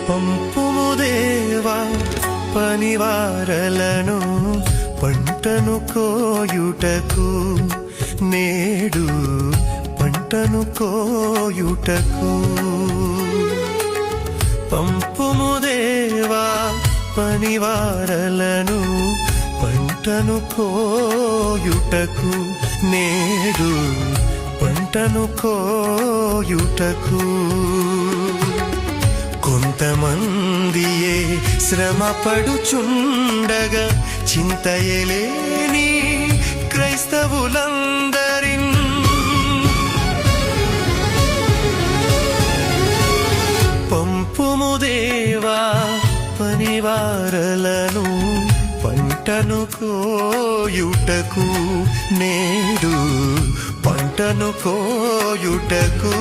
పంపుము దేవా పనివారలను పంటను కోయుటకు, నేడు పంటను కోయుటకు. పంపుము దేవా పనివారలను పంటను కోయుటకు, నేడు పంటను కోయుటకు. కొంతమందియే శ్రమ పడుచుండగా చింతయలేని క్రైస్తవులందరిన్ పంపుము దేవా పనివారలను పంటను కోయుటకు, నేడు పంటను కోయుటకు.